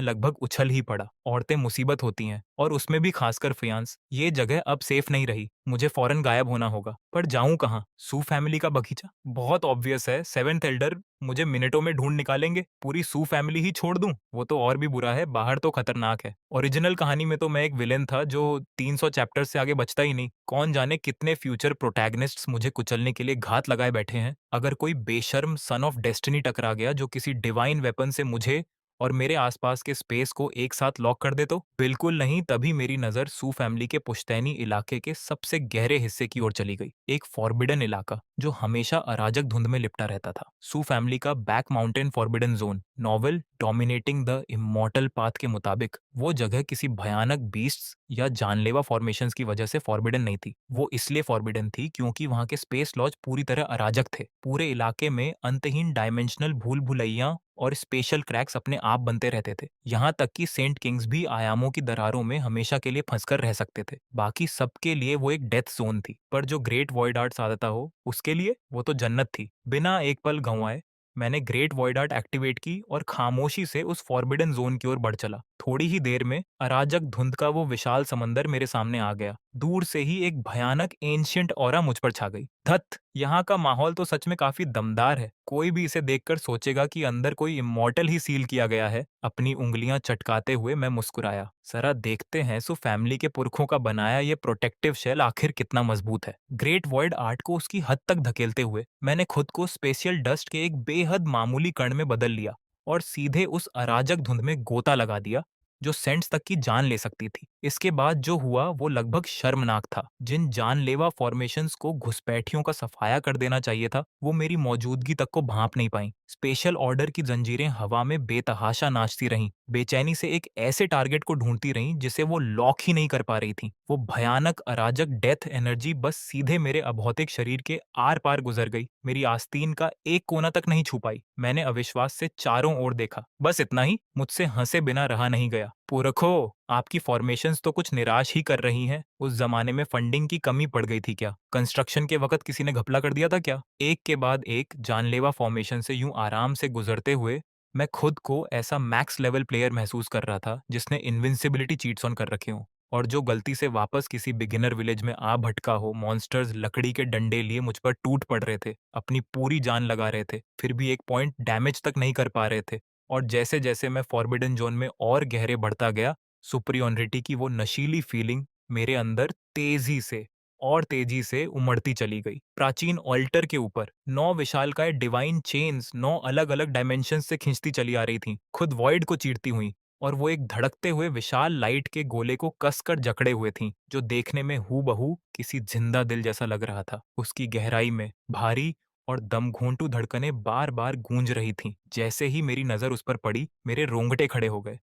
मैं लगभग उछल ही पड़ा। औरतें मुसीबत होती हैं और उसमें भी खासकर फियांस। ये जगह अब सेफ नहीं रही। मुझे फौरन गायब होना होगा। पर जाऊं कहाँ? सू फैमिली का बगीचा? बहुत ऑब्वियस है, सेवेंथ एल्डर मुझे मिनटों में ढूंढ निकालेंगे। पूरी सू फैमिली ही छोड़ दूं? वो तो और भी बुरा है, बाहर तो खतरनाक है। ओरिजिनल कहानी में तो मैं एक विलेन था जो 300 चैप्टर से आगे बचता ही नहीं। कौन जाने कितने फ्यूचर प्रोटैगनिस्ट्स मुझे कुचलने के लिए घात लगाए बैठे हैं। अगर कोई बेशर्म सन ऑफ डेस्टिनी टकरा गया जो किसी डिवाइन वेपन से मुझे और मेरे आसपास के स्पेस को एक साथ लॉक कर दे तो? बिल्कुल नहीं। तभी मेरी नजर सू फैमिली के पुश्तैनी इलाके के सबसे गहरे हिस्से की ओर चली गई। एक फॉरबिडन इलाका जो हमेशा अराजक धुंध में लिपटा रहता था। सू फैमिली का back mountain forbidden zone, novel dominating the immortal path के मुताबिक वो जगह किसी भयानक बीस्ट्स या जानलेवा फॉर्मेशंस की वजह से फॉरबिडन नहीं थी। वो इसलिए फॉरबिडन थी क्योंकि वहां के स्पेस लॉज पूरी तरह अराजक थे। पूरे इलाके में अंतहीन डायमेंशनल भूल भुलैया और स्पेशल क्रैक्स अपने आप बनते रहते थे। यहाँ तक कि सेंट किंग्स भी आयामों की दरारों में हमेशा के लिए फंसकर रह सकते थे। बाकी सबके लिए वो एक डेथ जोन थी। पर जो ग्रेट वॉइड आर्ट साधता हो उसके लिए वो तो जन्नत थी। बिना एक पल गंवाए मैंने ग्रेट वॉइड आर्ट एक्टिवेट की और खामोशी से उस फॉरबिडन जोन की ओर बढ़ चला। थोड़ी ही देर में अराजक धुंध का वो विशाल समंदर मेरे सामने आ गया। दूर से ही एक भयानक एंशिएंट ऑरा मुझ पर छा गई। धत! यहाँ का माहौल तो सच में काफी दमदार है। कोई भी इसे देखकर सोचेगा कि अंदर कोई इमॉर्टल ही सील किया गया है। अपनी उंगलियां चटकाते हुए मैं मुस्कुराया। जरा देखते हैं सो फैमिली के पुरखों का बनाया ये प्रोटेक्टिव शेल आखिर कितना मजबूत है। ग्रेट वॉइड आर्ट को उसकी हद तक धकेलते हुए मैंने खुद को स्पेशियल डस्ट के एक बेहद मामूली कण में बदल लिया और सीधे उस अराजक धुंध में गोता लगा दिया जो सेंट्स तक की जान ले सकती थी। इसके बाद जो हुआ वो लगभग शर्मनाक था। जिन जानलेवा फॉर्मेशंस को घुसपैठियों का सफाया कर देना चाहिए था वो मेरी मौजूदगी तक को भांप नहीं पाई। स्पेशल ऑर्डर की जंजीरें हवा में बेतहाशा नाचती रहीं, बेचैनी से एक ऐसे टारगेट को ढूंढती रहीं जिसे वो लॉक ही नहीं कर पा रही थी। वो भयानक अराजक डेथ एनर्जी बस सीधे मेरे अभौतिक शरीर के आर पार गुजर गई, मेरी आस्तीन का एक कोना तक नहीं छू पाई। मैंने अविश्वास से चारों ओर देखा। बस इतना ही। मुझसे हंसे बिना रहा नहीं गया। पुरखो, आपकी फॉर्मेशंस तो कुछ निराश ही कर रही हैं। उस जमाने में फंडिंग की कमी पड़ गई थी क्या? कंस्ट्रक्शन के वक्त किसी ने घपला कर दिया था क्या? एक के बाद एक जानलेवा फॉर्मेशन से यूं आराम से गुजरते हुए मैं खुद को ऐसा मैक्स लेवल प्लेयर महसूस कर रहा था जिसने इनविंसिबिलिटी चीट्स ऑन कर रखे हों और जो गलती से वापस किसी बिगिनर विलेज में आ भटका हो। मॉन्स्टर्स लकड़ी के डंडे लिए मुझ पर टूट पड़ रहे थे, अपनी पूरी जान लगा रहे थे, फिर भी एक पॉइंट डैमेज तक नहीं कर पा रहे थे। और जैसे जैसे मैं फॉरबिडन जोन में और गहरे बढ़ता गया, सुपरियॉरिटी की वो नशीली फीलिंग मेरे अंदर तेजी से और तेजी से उमड़ती चली गई। प्राचीन ऑल्टर के ऊपर 9 विशालकाय डिवाइन चेन्स 9 अलग-अलग डायमेंशंस से खींचती चली आ रही थीं, खुद वॉइड को चीरती हुई। और वो एक धड़कते हुए विशाल लाइट के गोले को कसकर जकड़े हुए थीं, जो देखने में हूबहू किसी जिंदा दिल जैसा लग रहा था। उसकी गहराई में भारी और दमघोंटू धड़कनें बार-बार गूंज रही थीं। जैसे ही मेरी नज़र उस पर पड़ी, मेरे रोंगटे खड़े हो गए।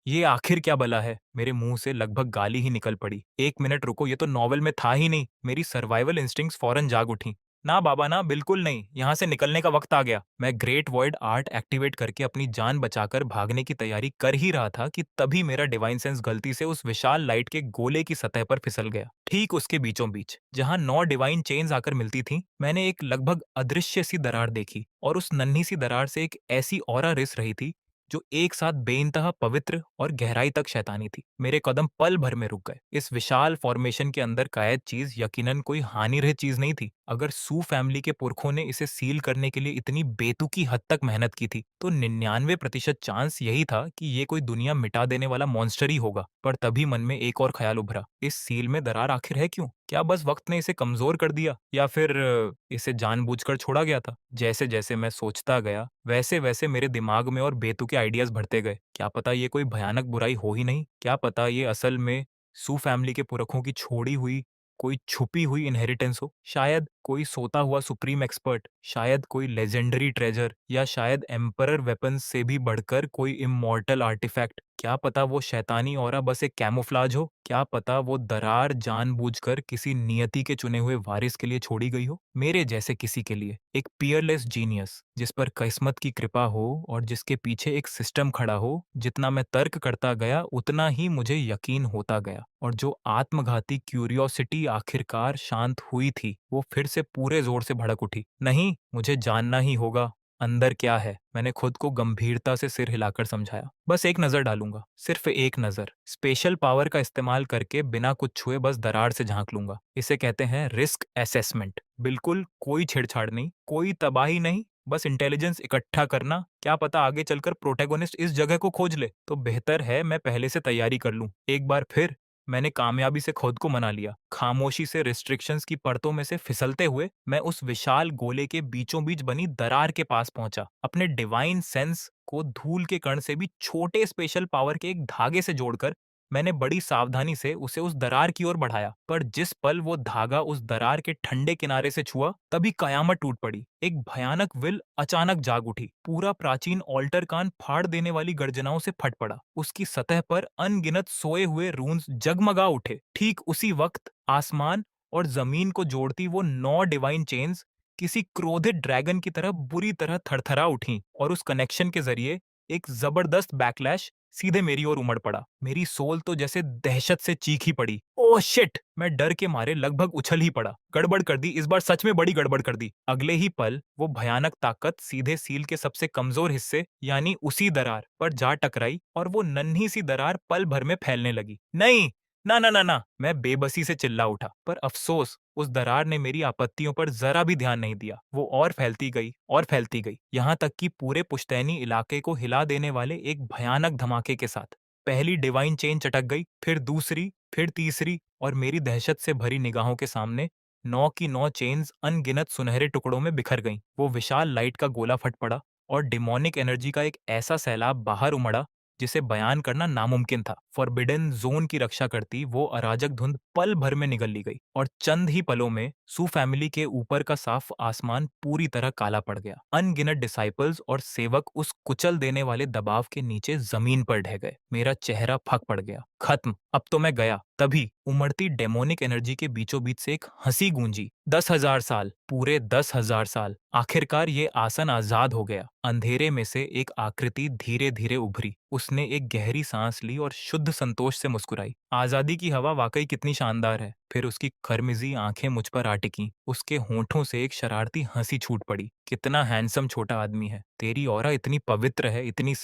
ये आखिर क्या बला है? मेरे मुंह से लगभग गाली ही निकल पड़ी। एक मिनट रुको, ये तो नॉवल में था ही नहीं। मेरी सर्वाइवल इंस्टिंक्ट्स फौरन जाग उठीं। ना बाबा ना, बिल्कुल नहीं। यहाँ से निकलने का वक्त आ गया। मैं ग्रेट वॉइड आर्ट एक्टिवेट करके अपनी जान बचाकर भागने की तैयारी कर ही रहा था कि तभी मेरा डिवाइन सेंस गलती से उस विशाल लाइट के गोले की सतह पर फिसल गया। ठीक उसके बीचों बीच, जहां 9 डिवाइन चेन्स आकर मिलती थीं, मैंने एक लगभग अदृश्य सी दरार देखी और उस नन्ही सी दरार से एक ऐसी ऑरा रिस रही थी जो एक साथ बेइंतहा पवित्र और गहराई तक शैतानी थी। मेरे कदम पल भर में रुक गए। इस विशाल फॉर्मेशन के अंदर कायद चीज यकीनन कोई हानिरहित चीज नहीं थी। अगर सू फैमिली के पुरखों ने इसे सील करने के लिए इतनी बेतुकी हद तक मेहनत की थी, तो 99% चांस यही था कि ये कोई दुनिया मिटा देने वाला मॉन्स्टर ही होगा। पर तभी मन में एक और ख्याल उभरा, इस सील में दरार आखिर है क्यों? क्या बस वक्त ने इसे कमजोर कर दिया या फिर इसे जानबूझकर छोड़ा गया था? जैसे जैसे मैं सोचता गया वैसे वैसे मेरे दिमाग में और बेतुके आइडियाज बढ़ते गए। क्या पता ये कोई भयानक बुराई हो ही नहीं? क्या पता ये असल में सू फैमिली के पुरखों की छोड़ी हुई कोई छुपी हुई इनहेरिटेंस हो? शायद कोई सोता हुआ सुप्रीम एक्सपर्ट, शायद कोई लेजेंडरी ट्रेजर, या शायद एम्परर वेपन्स से भी बढ़कर कोई इमॉर्टल आर्टिफैक्ट। क्या पता वो शैतानी ऑरा बस एक कैमोफ्लाज हो? क्या पता वो दरार जानबूझकर किसी नियति के चुने हुए वारिस के लिए छोड़ी गई हो? मेरे जैसे किसी के लिए, एक पियरलेस जीनियस जिस पर किस्मत की कृपा हो और जिसके पीछे एक सिस्टम खड़ा हो। जितना मैं तर्क करता गया उतना ही मुझे यकीन होता गया, और जो आत्मघाती क्यूरियोसिटी आखिरकार शांत हुई थी वो फिर से पूरे जोर से भड़क उठी। नहीं, मुझे जानना ही होगा। अंदर क्या है? मैंने खुद को गंभीरता से सिर हिलाकर समझाया। बस एक नजर डालूंगा, सिर्फ एक नजर। स्पेशल पावर का इस्तेमाल करके बिना कुछ छुए बस दरार से झांक लूंगा। इसे कहते हैं रिस्क असेसमेंट। बिल्कुल कोई छेड़छाड़ नहीं, कोई तबाही नहीं, बस इंटेलिजेंस इकट्ठा करना। क्या पता आगे चलकर प्रोटैगोनिस्ट इस जगह को खोज ले, तो बेहतर है मैं पहले से तैयारी कर लूं। एक बार फिर मैंने कामयाबी से खुद को मना लिया। खामोशी से रिस्ट्रिक्शंस की परतों में से फिसलते हुए मैं उस विशाल गोले के बीचों बीच बनी दरार के पास पहुंचा। अपने डिवाइन सेंस को धूल के कण से भी छोटे स्पेशल पावर के एक धागे से जोड़कर मैंने बड़ी सावधानी से उसे उस दरार की ओर बढ़ाया। पर जिस पल वो धागा उस दरार के ठंडे किनारे से छुआ, तभी कयामत टूट पड़ी। एक भयानक विल अचानक जाग उठी। पूरा प्राचीन ऑल्टर कान फाड़ देने वाली गर्जनाओं से फट पड़ा। उसकी सतह पर अनगिनत सोए हुए रून्स जगमगा उठे। ठीक उसी वक्त आसमान और जमीन को जोड़ती वो 9 डिवाइन चेन्स किसी क्रोधित ड्रैगन की तरह बुरी तरह थरथरा उठी, और उस कनेक्शन के जरिए एक जबरदस्त बैकलैश सीधे मेरी ओर उमड़ पड़ा। मेरी सोल तो जैसे दहशत से चीखी पड़ी। Oh shit! मैं डर के मारे लगभग उछल ही पड़ा। गड़बड़ कर दी, इस बार सच में बड़ी गड़बड़ कर दी। अगले ही पल वो भयानक ताकत सीधे सील के सबसे कमजोर हिस्से यानी उसी दरार पर जा टकराई, और वो नन्ही सी दरार पल भर में फैलने लगी। नहीं, ना ना ना ना! मैं बेबसी से चिल्ला उठा। पर अफसोस, उस दरार ने मेरी आपत्तियों पर जरा भी ध्यान नहीं दिया। वो और फैलती गई और फैलती गई, यहाँ तक कि पूरे पुश्तैनी इलाके को हिला देने वाले एक भयानक धमाके के साथ पहली डिवाइन चेन चटक गई, फिर दूसरी, फिर तीसरी, और मेरी दहशत से भरी निगाहों के सामने 9 की 9 चेन्स अनगिनत सुनहरे टुकड़ों में बिखर गईं। वो विशाल लाइट का गोला फट पड़ा, और डिमोनिक एनर्जी का एक ऐसा सैलाब बाहर उमड़ा जिसे बयान करना नामुमकिन था। फॉरबिडन जोन की रक्षा करती वो अराजक धुंध पल भर में निगल ली गई, और चंद ही पलों में सू फैमिली के ऊपर का साफ आसमान पूरी तरह काला पड़ गया। अनगिनत डिसाइपल्स और सेवक उस कुचल देने वाले दबाव के नीचे जमीन पर ढह गए। मेरा चेहरा फक पड़ गया। खत्म, अब तो मैं गया। तभी उमड़ती डेमोनिक एनर्जी के बीचों बीच से एक हंसी गूंजी। 10,000 साल, पूरे 10,000 साल। आखिरकार ये आसन आजाद हो गया। अंधेरे में से एक आकृति धीरे धीरे उभरी। उसने एक गहरी सांस ली और शुद्ध संतोष से मुस्कुराई। आजादी की हवा वाकई कितनी शानदार है। फिर उसकी खरमिजी आंखें मुझ पर आ टिकीं। उसके होंठों से एक शरारती हंसी छूट पड़ी। कितना हैंडसम छोटा आदमी है। तेरी ऑरा इतनी पवित्र है, इतनी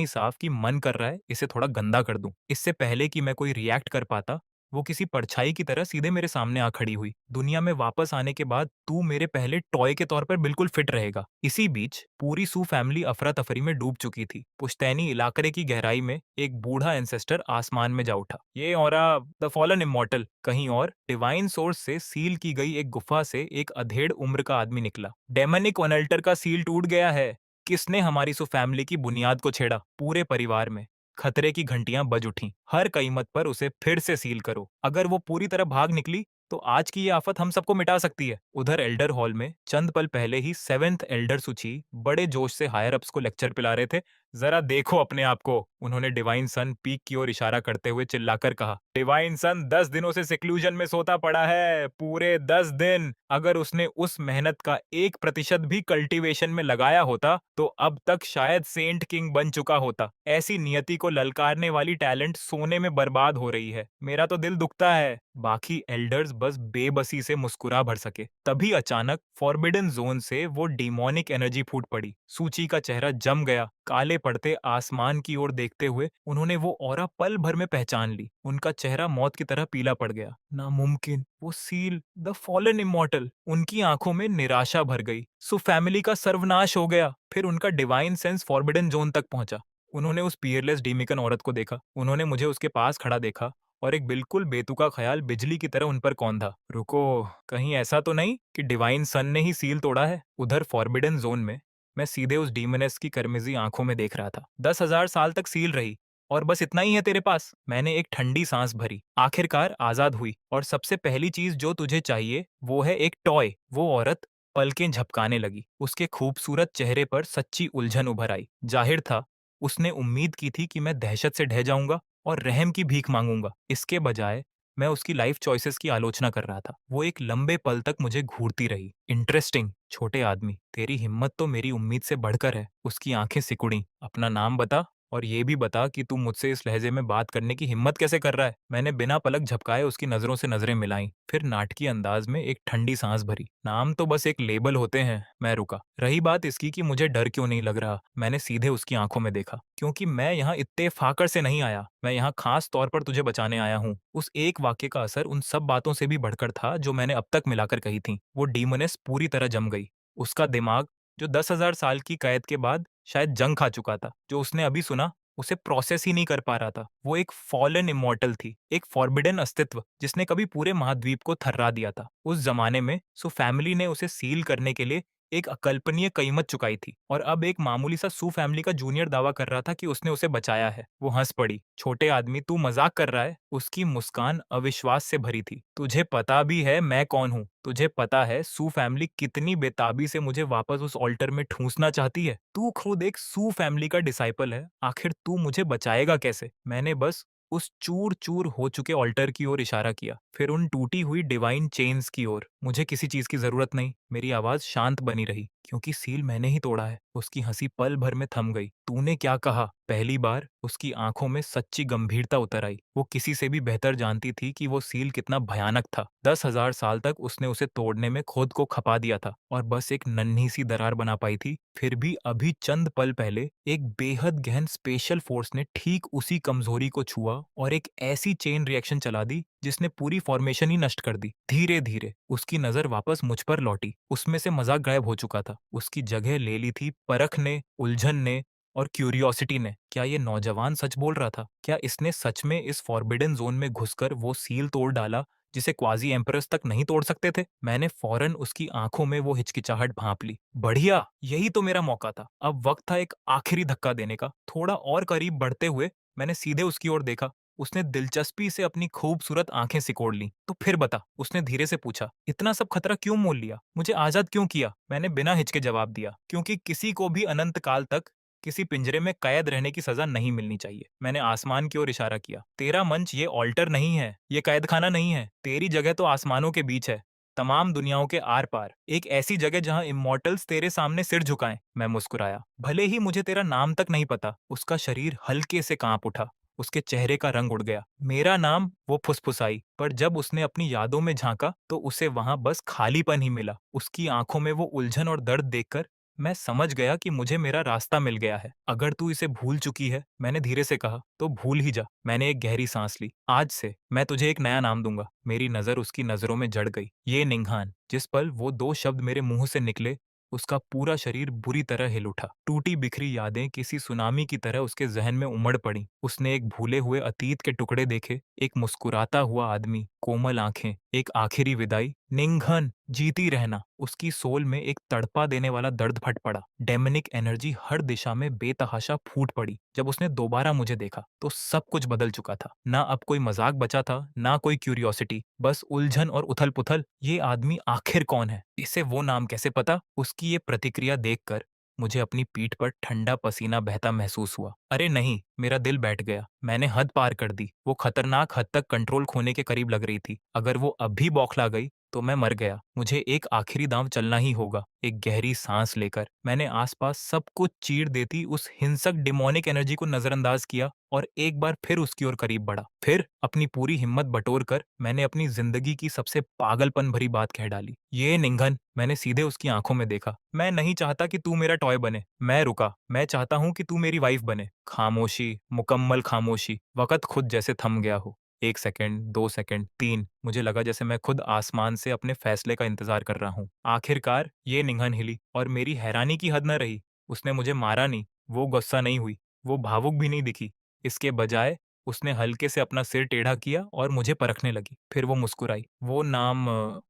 साफ कि मन कर रहा है इसे थोड़ा गंदा कर दूं। इससे पहले कि मैं कोई रिएक्ट कर पाता, वो किसी परछाई की तरह सीधे मेरे सामने आ खड़ी हुई। दुनिया में वापस आने के बाद तू मेरे पहले टॉय के तौर पर बिल्कुल फिट रहेगा। इसी बीच पूरी सू फैमिली अफरा तफरी में डूब चुकी थी। पुश्तैनी इलाके की गहराई में एक बूढ़ा एंसेस्टर आसमान में जा उठा। ये औरा द फॉलन इमॉर्टल कहीं और डिवाइन सोर्स से सील की गई एक गुफा से एक अधेड़ उम्र का आदमी निकला। डेमनिक ओनल्टर का सील टूट गया है। किसने हमारी सू फैमिली की बुनियाद को छेड़ा? पूरे परिवार में खतरे की घंटियां बज उठीं। हर कीमत पर उसे फिर से सील करो। अगर वो पूरी तरह भाग निकली तो आज की ये आफत हम सबको मिटा सकती है। उधर एल्डर हॉल में चंद पल पहले ही 7th एल्डर सुची बड़े जोश से हायर अप्स को लेक्चर पिला रहे थे। जरा देखो अपने आप को, उन्होंने डिवाइन सन पीक की ओर इशारा करते हुए चिल्लाकर कहा। डिवाइन सन 10 दिनों से सिक्लूजन में सोता पड़ा है, पूरे 10 दिन। अगर उसने उस मेहनत का 1% भी कल्टीवेशन में लगाया होता तो अब तक शायद सेंट किंग बन चुका होता। ऐसी नियति को ललकारने वाली टैलेंट सोने में बर्बाद हो रही है। मेरा तो दिल दुखता है। बाकी एल्डर्स बस बेबसी से मुस्कुरा भर सके। तभी अचानक फॉरबिडन जोन से वो डिमोनिक एनर्जी फूट पड़ी। सूची का चेहरा जम गया। काले पड़ते आसमान की ओर देखते हुए उन्होंने वो ऑरा पल भर में पहचान ली। उनका चेहरा मौत की तरह पीला पड़ गया। नामुमकिन, वो सील, द फॉलन इमॉर्टल। उनकी आंखों में निराशा भर गई। सो फैमिली का सर्वनाश हो गया। फिर उनका डिवाइन सेंस फॉरबिडन जोन तक पहुंचा। उन्होंने उस पियरलेस डीमिकन औरत को देखा। उन्होंने मुझे उसके पास खड़ा देखा, और एक बिल्कुल बेतुका ख्याल बिजली की तरह उन पर कौंधा। रुको, कहीं ऐसा तो नहीं कि डिवाइन सन ने ही सील तोड़ा है? उधर फॉरबिडन जोन में मैं सीधे उस डीमनेस की करमिजी आंखों में देख रहा था। 10,000 साल तक सील रही, और बस इतना ही है तेरे पास? मैंने एक ठंडी सांस भरी। आखिरकार आजाद हुई, और सबसे पहली चीज जो तुझे चाहिए वो है एक टॉय। वो औरत पलकें झपकाने लगी। उसके खूबसूरत चेहरे पर सच्ची उलझन उभर आई। जाहिर था उसने उम्मीद की थी कि मैं दहशत से ढह जाऊंगा और रहम की भीख मांगूंगा। इसके बजाय मैं उसकी लाइफ चॉइसेस की आलोचना कर रहा था। वो एक लंबे पल तक मुझे घूरती रही। इंटरेस्टिंग, छोटे आदमी, तेरी हिम्मत तो मेरी उम्मीद से बढ़कर है। उसकी आंखें सिकुड़ी। अपना नाम बता। और ये भी बता कि तू मुझसे इस लहजे में बात करने की हिम्मत कैसे कर रहा है? मैंने बिना पलक झपकाए उसकी नजरों से नजरें मिलाई, फिर नाटकीय अंदाज में एक ठंडी सांस भरी। नाम तो बस एक लेबल होते हैं। मैं रुका। रही बात इसकी कि मुझे डर क्यों नहीं लग रहा, मैंने सीधे उसकी आंखों में देखा। क्योंकि मैं यहाँ इत्तेफाकर से नहीं आया, मैं यहाँ खास तौर पर तुझे बचाने आया हूँ। उस एक वाक्य का असर उन सब बातों से भी बढ़कर था जो मैंने अब तक मिलाकर कही थी। वो डीमोनेस पूरी तरह जम गई। उसका दिमाग, जो 10,000 साल की कैद के बाद शायद जंग खा चुका था, जो उसने अभी सुना उसे प्रोसेस ही नहीं कर पा रहा था। वो एक फॉलन इमॉर्टल थी, एक फॉरबिडन अस्तित्व जिसने कभी पूरे महाद्वीप को थर्रा दिया था। उस जमाने में सो फैमिली ने उसे सील करने के लिए एक अकल्पनीय कीमत चुकाई थी, और अब एक मामूली सा सू फैमिली का जूनियर दावा कर रहा था कि उसने उसे बचाया है। वो हंस पड़ी। छोटे आदमी, तू मजाक कर रहा है? उसकी मुस्कान अविश्वास से भरी थी। तुझे पता भी है मैं कौन हूँ? तुझे पता है सू फैमिली कितनी बेताबी से मुझे वापस उस ऑल्टर में ठूंसना चाहती है? तू खुद एक सू फैमिली का डिसाइपल है, आखिर तू मुझे बचाएगा कैसे? मैंने बस उस चूर-चूर हो चुके ऑल्टर की ओर इशारा किया, फिर उन टूटी हुई डिवाइन चेन्स की ओर। मुझे किसी चीज की जरूरत नहीं। मेरी आवाज शांत बनी रही, क्योंकि सील मैंने ही तोड़ा है। उसकी हंसी पल भर में थम गई। तूने क्या कहा? पहली बार उसकी आंखों में सच्ची गंभीरता उतर आई। वो किसी से भी बेहतर जानती थी कि वो सील कितना भयानक था। 10,000 साल तक उसने उसे तोड़ने में खुद को खपा दिया था, और बस एक नन्ही सी दरार बना पाई थी। फिर भी अभी चंद पल पहले एक बेहद गहन स्पेशल फोर्स ने ठीक उसी कमजोरी को छुआ और एक ऐसी चेन रिएक्शन चला दी जिसने पूरी फॉर्मेशन ही नष्ट कर दी। धीरे धीरे उसकी नजर वापस मुझ पर लौटी। उसमें से मजाक गायब हो चुका था। उसकी जगह ले ली थी परख ने, उलझन ने और क्यूरियोसिटी ने। क्या ये नौजवान सच बोल रहा था? क्या इसने सच में इस फॉरबिडन जोन में घुसकर वो सील तोड़ डाला जिसे क्वाजी एम्परर्स तक नहीं तोड़ सकते थे? मैंने फौरन उसकी आंखों में वो हिचकिचाहट भांप ली। बढ़िया, यही तो मेरा मौका था। अब वक्त था एक आखिरी धक्का देने का। थोड़ा और करीब बढ़ते हुए मैंने सीधे उसकी ओर देखा। उसने दिलचस्पी से अपनी खूबसूरत आंखें सिकोड़ लीं। तो फिर बता, उसने धीरे से पूछा, इतना सब खतरा क्यों मोल लिया? मुझे आजाद क्यों किया? मैंने बिना हिचके जवाब दिया, क्योंकि किसी को भी अनंत काल तक किसी पिंजरे में कैद रहने की सजा नहीं मिलनी चाहिए। मैंने आसमान की ओर इशारा किया। तेरा मंच ये ऑल्टर नहीं है, ये कैद खाना नहीं है। तेरी जगह तो आसमानों के बीच है, तमाम दुनियाओं के आर पार। एक ऐसी जगह जहां इमॉर्टल्स तेरे सामने सिर झुकाएं। मैं मुस्कुराया। भले ही मुझे तेरा नाम तक नहीं पता। उसका शरीर हल्के से कांप उठा। उसके चेहरे का रंग उड़ गया। मेरा नाम? वो फुसफुसाई। पर जब उसने अपनी यादों में झांका तो उसे वहां बस खालीपन ही मिला। उसकी आंखों में वो उलझन और दर्द देखकर मैं समझ गया कि मुझे मेरा रास्ता मिल गया है। अगर तू इसे भूल चुकी है, मैंने धीरे से कहा, तो भूल ही जा। मैंने एक गहरी सांस ली। आज से मैं तुझे एक नया नाम दूंगा। मेरी नजर उसकी नजरों में जड़ गई। ये निंघान। जिस पल वो दो शब्द मेरे मुंह से निकले, उसका पूरा शरीर बुरी तरह हिल उठा। टूटी बिखरी यादें किसी सुनामी की तरह उसके जहन में उमड़ पड़ी। उसने एक भूले हुए अतीत के टुकड़े देखे, एक मुस्कुराता हुआ आदमी, कोमल आंखें, एक आखिरी विदाई। निंघन, जीती रहना। उसकी सोल में एक तड़पा देने वाला दर्द फट पड़ा। डेमनिक एनर्जी हर दिशा में बेतहाशा फूट पड़ी। जब उसने दोबारा मुझे देखा तो सब कुछ बदल चुका था। ना अब कोई मजाक बचा था, ना कोई क्यूरियोसिटी, बस उलझन और उथल पुथल। ये आदमी आखिर कौन है? इसे वो नाम कैसे पता? उसकी ये प्रतिक्रिया देखकर मुझे अपनी पीठ पर ठंडा पसीना बहता महसूस हुआ। अरे नहीं, मेरा दिल बैठ गया। मैंने हद पार कर दी। वो खतरनाक हद तक कंट्रोल खोने के करीब लग रही थी। अगर वो अब भी बौखला गई तो मैं मर गया। मुझे एक आखिरी दांव चलना ही होगा। एक गहरी सांस लेकर मैंने आसपास सब कुछ चीर देती उस हिंसक डिमोनिक एनर्जी को नजरअंदाज किया और एक बार फिर उसकी ओर करीब बढ़ा। फिर अपनी पूरी हिम्मत बटोर कर मैंने अपनी जिंदगी की सबसे पागलपन भरी बात कह डाली। ये निंघन, मैंने सीधे उसकी आंखों में देखा, मैं नहीं चाहता कि तू मेरा टॉय बने। मैं रुका। मैं चाहता हूँ कि तू मेरी वाइफ बने। खामोशी, मुकम्मल खामोशी। वक्त खुद जैसे थम गया हो। 1 सेकंड, 2 सेकंड, 3। मुझे लगा जैसे मैं खुद आसमान से अपने फैसले का इंतजार कर रहा हूँ। आखिरकार ये निंघन हिली, और मेरी हैरानी की हद न रही। उसने मुझे मारा नहीं, वो गुस्सा नहीं हुई, वो भावुक भी नहीं दिखी। इसके बजाय उसने हल्के से अपना सिर टेढ़ा किया और मुझे परखने लगी। फिर वो मुस्कुराई। वो नाम,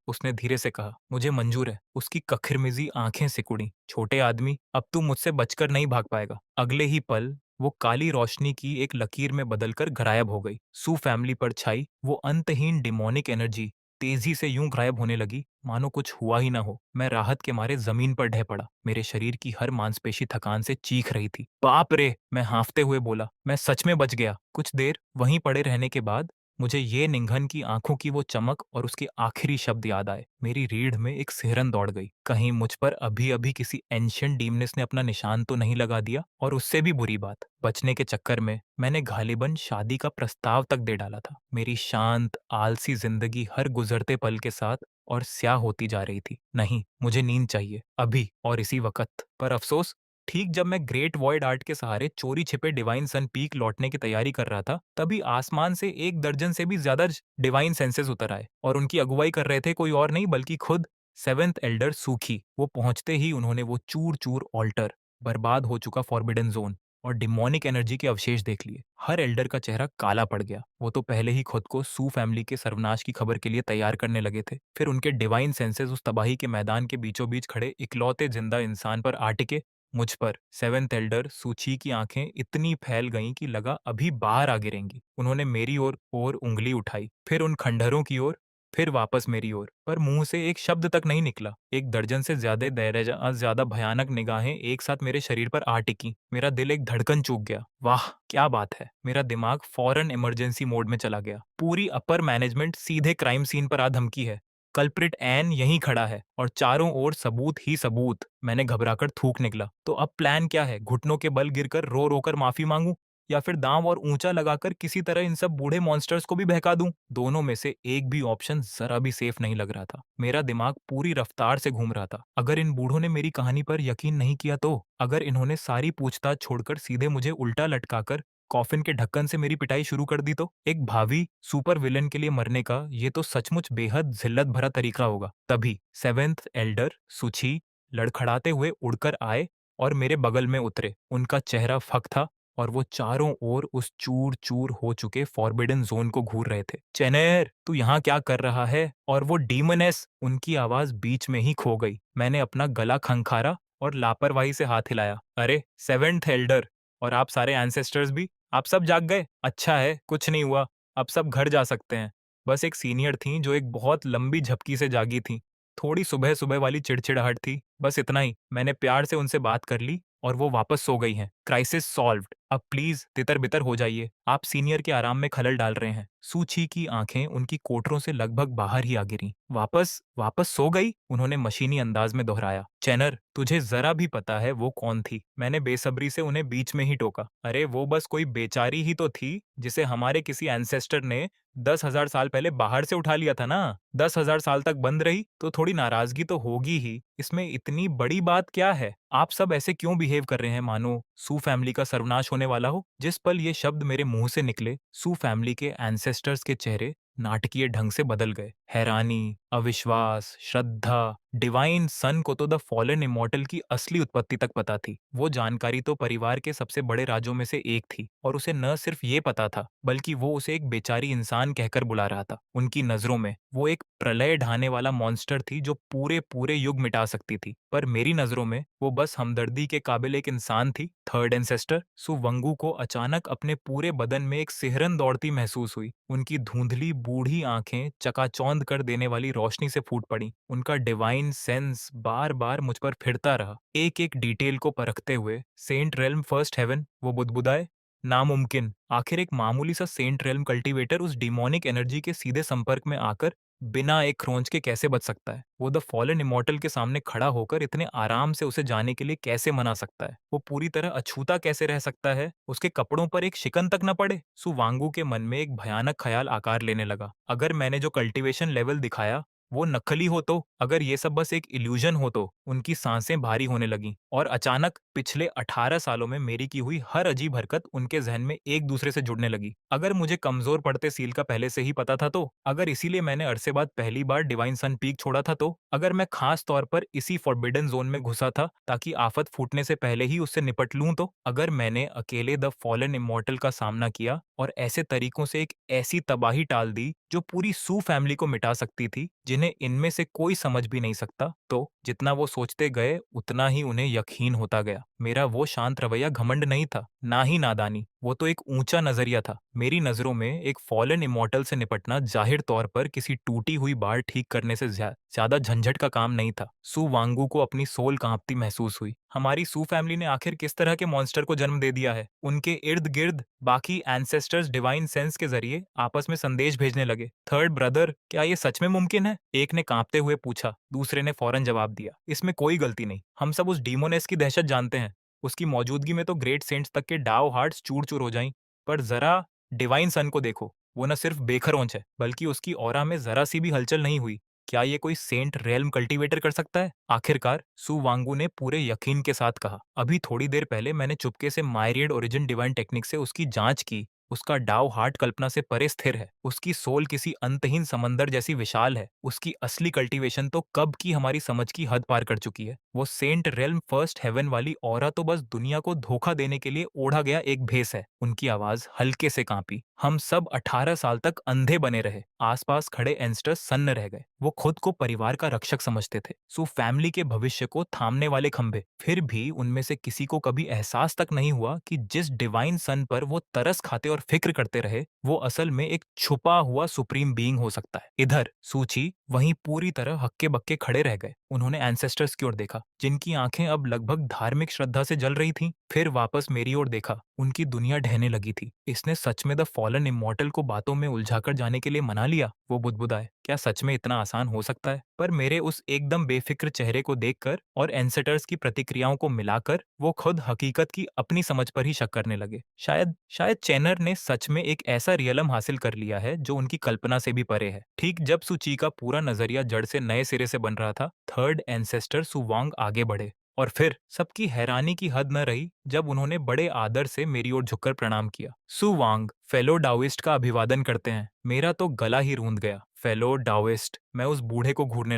उसने धीरे से कहा, मुझे मंजूर है। उसकी कखिरमिजी आंखें सिकुड़ी। छोटे आदमी, अब तू मुझसे बचकर नहीं भाग पाएगा। अगले ही पल वो काली रोशनी की एक लकीर में बदलकर गायब हो गई। सू फैमिली पर छाई वो अंतहीन डिमोनिक एनर्जी तेजी से यूं गायब होने लगी मानो कुछ हुआ ही ना हो। मैं राहत के मारे जमीन पर ढह पड़ा। मेरे शरीर की हर मांसपेशी थकान से चीख रही थी। बाप रे! मैं हांफते हुए बोला, मैं सच में बच गया। कुछ देर वहीं पड़े रहने के बाद मुझे ये निंघन की आंखों की वो चमक और उसके आखिरी शब्द याद आए। मेरी रीढ़ में एक सिहरन दौड़ गई। कहीं मुझ पर अभी-अभी किसी एंशिएंट डीमनेस ने अपना निशान तो नहीं लगा दिया? और उससे भी बुरी बात, बचने के चक्कर में मैंने गालिबन शादी का प्रस्ताव तक दे डाला था। मेरी शांत, आलसी जिंदगी हर गुजरते पल के साथ और स्याह होती जा रही थी। नहीं, मुझे नींद चाहिए, अभी और इसी वक़्त। पर अफ़सोस, ठीक जब मैं ग्रेट वॉइड आर्ट के सहारे चोरी छिपे डिवाइन सन पीक लौटने की तैयारी कर रहा था, तभी आसमान से 1 दर्जन से भी ज़्यादा डिवाइन सेंसेस उतर आए और उनकी अगुवाई कर रहे थे कोई और नहीं बल्कि खुद सेवेंथ एल्डर सूखी। वो पहुंचते ही उन्होंने वो चूर-चूर ऑल्टर, बर्बाद हो चुका फॉरबिडन ज़ोन और डिमोनिक एनर्जी के अवशेष देख लिए। हर एल्डर का चेहरा काला पड़ गया। वो तो पहले ही खुद को सू फैमिली के सर्वनाश की खबर के लिए तैयार करने लगे थे। फिर उनके डिवाइन सेंसेस उस तबाही के मैदान के बीचों बीच खड़े इकलौते जिंदा इंसान पर आ टिके। मुझ पर सेवेंथ एल्डर सूची की आंखें इतनी फैल गईं कि लगा अभी बाहर आ गिरेंगी। उन्होंने मेरी ओर उंगली उठाई, फिर उन खंडहरों की ओर, फिर वापस मेरी ओर, पर मुंह से एक शब्द तक नहीं निकला। 1 दर्जन से ज्यादा भयानक निगाहें एक साथ मेरे शरीर पर आ टिकी। मेरा दिल एक धड़कन चूक गया। वाह क्या बात है! मेरा दिमाग फौरन इमरजेंसी मोड में चला गया। पूरी अपर मैनेजमेंट सीधे क्राइम सीन पर आ धमकी है। कल्प्रिट एन यहीं खड़ा है और चारों ओर सबूत ही सबूत। मैंने घबराकर थूक निकला। तो अब प्लान क्या है? घुटनों के बल गिरकर रो रो कर माफी मांगूं या फिर दांव और ऊंचा लगाकर किसी तरह इन सब बूढ़े मॉन्स्टर्स को भी बहका दूं? दोनों में से एक भी ऑप्शन जरा भी सेफ नहीं लग रहा था। मेरा दिमाग पूरी रफ्तार से घूम रहा था। अगर इन बूढ़ों ने मेरी कहानी पर यकीन नहीं किया तो? अगर इन्होंने सारी पूछताछ छोड़कर सीधे मुझे उल्टा लटकाकर कॉफिन के ढक्कन से मेरी पिटाई शुरू कर दी तो? एक भावी सुपर विलेन के लिए मरने का ये तो सचमुच बेहद जिल्लत भरा तरीका होगा। तभी सेवेंथ एल्डर सुची लड़खड़ाते हुए उड़कर आए और मेरे बगल में उतरे। उनका चेहरा फक था और वो चारों ओर उस चूर-चूर हो चुके फॉरबिडन ज़ोन को घूर रहे थे। "चेनेर, तू यहाँ क्या कर रहा है?" और वो डीमनेस, उनकी आवाज़ बीच में ही खो गई। मैंने अपना गला खंखारा और लापरवाही से हाथ हिलाया। "अरे, सेवेंथ एल्डर और आप सारे एंसेस्टर्स भी, आप सब जाग गए? अच्छा है, कुछ नहीं हुआ। अब सब घर जा सकते हैं।" बस एक सीनियर थीं जो एक बहुत लंबी झपकी से जागी थीं। थोड़ी सुबह-सुबह वाली चिड़चिड़ाहट थी, बस इतना ही। मैंने प्यार से उनसे बात कर ली और वो वापस सो गई हैं। Crisis solved. अब प्लीज़ तितर-बितर हो जाइए। आप सीनियर के आराम में खलल डाल रहे हैं। सूची की आंखें उनकी कोठरों से लगभग बाहर ही आ गिरीं। वापस वापस सो गई? उन्होंने मशीनी अंदाज में दोहराया। चैनर, तुझे जरा भी पता है वो कौन थी? मैंने बेसब्री से उन्हें बीच में ही टोका। अरे वो बस कोई बेचारी ही तो थी जिसे हमारे किसी एंसेस्टर ने 10,000 साल पहले बाहर से उठा लिया था ना। 10,000 साल तक बंद रही तो थोड़ी नाराजगी तो होगी ही। इसमें इतनी बड़ी बात क्या है? आप सब ऐसे क्यों बिहेव कर रहे हैं मानो सू फैमिली का सर्वनाश होने वाला हो? जिस पल ये शब्द मेरे मुंह से निकले, सू फैमिली के एंसेस्टर्स के चेहरे नाटकीय ढंग से बदल गए। हैरानी, अविश्वास, श्रद्धा। डिवाइन सन को तो द फॉलन इमॉर्टल की असली उत्पत्ति तक पता थी। वो जानकारी तो परिवार के सबसे बड़े राजों में से एक थी और उसे न सिर्फ ये पता था बल्कि वो उसे एक बेचारी इंसान कहकर बुला रहा था। उनकी नजरों में वो एक प्रलय ढाने वाला मॉन्स्टर थी जो पूरे पूरे युग मिटा सकती थी। पर मेरी नजरों में वो बस हमदर्दी के काबिल एक इंसान थी। थर्ड एंसेस्टर सुवंगू को अचानक अपने पूरे बदन में एक सिहरन दौड़ती महसूस हुई। उनकी धुंधली बूढ़ी आंखें चकाचौंध कर देने वाली रोशनी से फूट पड़ी। उनका डिवाइन सेंस बार बार मुझ पर फिरता रहा, एक एक डिटेल को परखते हुए। सेंट रेल्म फर्स्ट हेवन, वो बुदबुदाए। नामुमकिन। आखिर एक मामूली सा सेंट रेल्म कल्टीवेटर उस डिमोनिक एनर्जी के सीधे संपर्क में आकर बिना एक खरोंच के कैसे बच सकता है? वो द फॉलन इमॉर्टल के सामने खड़ा होकर इतने आराम से उसे जाने के लिए कैसे मना सकता है? वो पूरी तरह अछूता कैसे रह सकता है? उसके कपड़ों पर एक शिकन तक न पड़े? सुवांगू के मन में एक भयानक ख्याल आकार लेने लगा। अगर मैंने जो कल्टीवेशन लेवल दिखाया वो नकली हो तो? अगर ये सब बस एक इल्यूजन हो तो? उनकी सांसें भारी होने लगीं और अचानक पिछले 18 सालों में मेरी की हुई हर अजीब हरकत उनके जहन में एक दूसरे से जुड़ने लगी। अगर मुझे कमजोर पड़ते सील का पहले से ही पता था तो? अगर इसीलिए मैंने अरसे बाद पहली बार डिवाइन सन पीक छोड़ा था तो? अगर मैं खास तौर पर इसी फॉरबिडन जोन में घुसा था ताकि आफत फूटने से पहले ही उससे निपट लूं तो? अगर मैंने अकेले द फॉलन इमॉर्टल का सामना किया और ऐसे तरीकों से एक ऐसी तबाही टाल दी जो पूरी सू फैमिली को मिटा सकती थी, जिन्हें इनमें से कोई समझ भी नहीं सकता, तो जितना वो सोचते गए उतना ही उन्हें यकीन होता गया। मेरा वो शांत रवैया घमंड नहीं था, ना ही नादानी। वो तो एक ऊंचा नजरिया था। मेरी नजरों में एक फॉलन इमॉर्टल से निपटना जाहिर तौर पर किसी टूटी हुई बार ठीक करने से ज्यादा झंझट का काम नहीं था। सु वांगू को अपनी सोल कांपती महसूस हुई। हमारी सू फैमिली ने आखिर किस तरह के मॉन्स्टर को जन्म दे दिया है? उनके इर्द-गिर्द बाकी एंसेस्टर्स डिवाइन सेंस के ज़रिए आपस में संदेश भेजने लगे। थर्ड ब्रदर, क्या ये सच में मुमकिन है? एक ने काँपते हुए पूछा, दूसरे ने फौरन जवाब दिया, इसमें कोई गलती नहीं। हम सब उस डीमोनेस की दहशत जानते हैं। उसकी मौजूदगी में तो ग्रेट सेंट्स तक के डाव हार्ट्स चूर-चूर हो जाएं। पर ज़रा डिवाइन सन को देखो, वो न सिर्फ बेखरोंच है, बल्कि उसकी ऑरा में ज़रा-सी भी हलचल नहीं हुई। क्या ये कोई सेंट रेल्म कल्टीवेटर कर सकता है? आखिरकार सु वांगू ने पूरे यकीन के साथ कहा, अभी थोड़ी देर पहले मैंने चुपके से मायरियड ओरिजिन डिवाइन टेक्निक से उसकी जांच की। उसका डाव हार्ट कल्पना से परे स्थिर है। उसकी सोल किसी अंतहीन समंदर जैसी विशाल है। उसकी असली कल्टीवेशन तो कब की हमारी समझ की हद पार कर चुकी है। वो सेंट रेल्म फर्स्ट हेवन वाली ऑरा तो बस दुनिया को धोखा देने के लिए ओढ़ा गया एक भेस है। उनकी आवाज हल्के से कांपी। हम सब 18 साल तक अंधे बने रहे। आसपास खड़े एंस्टर्स सन्न रह गए। वो खुद को परिवार का रक्षक समझते थे, सो फैमिली के भविष्य को थामने वाले खंभे। फिर भी उनमें से किसी को कभी एहसास तक नहीं हुआ कि जिस डिवाइन सन पर वो तरस खाते और फिक्र करते रहे, वो असल में एक छुपा हुआ सुप्रीम बीइंग हो सकता है। इधर सूची वहीं पूरी तरह हक्के बक्के खड़े रह गए। उन्होंने एंसेस्टर्स की ओर देखा, जिनकी आंखें अब लगभग धार्मिक श्रद्धा से जल रही थीं। फिर वापस मेरी ओर देखा। उनकी दुनिया ढहने लगी थी। इसने सच में द फॉलन इमॉर्टल को बातों में उलझाकर जाने के लिए मना लिया? वो बुदबुदाए। क्या सच में इतना आसान हो सकता है? पर मेरे उस एकदम बेफिक्र चेहरे को देखकर और एंसेटर्स की प्रतिक्रियाओं को मिलाकर वो खुद हकीकत की अपनी समझ पर ही शक करने लगे। शायद शायद चैनर ने सच में एक ऐसा रियलम हासिल कर लिया है जो उनकी कल्पना से भी परे है। ठीक जब सुची का पूरा नजरिया जड़ से नए सिरे से बन रहा था, थर्ड एंसेस्टर सुवांग आगे बढ़े। और फिर सबकी हैरानी की हद न रही जब उन्होंने बड़े आदर से मेरी ओर झुककर प्रणाम किया। सुवांग, फेलो डाओइस्ट का अभिवादन करते हैं। मेरा तो गला ही रूंध गया। फेलो डाओइस्ट, मैं उस बूढ़े को घूरने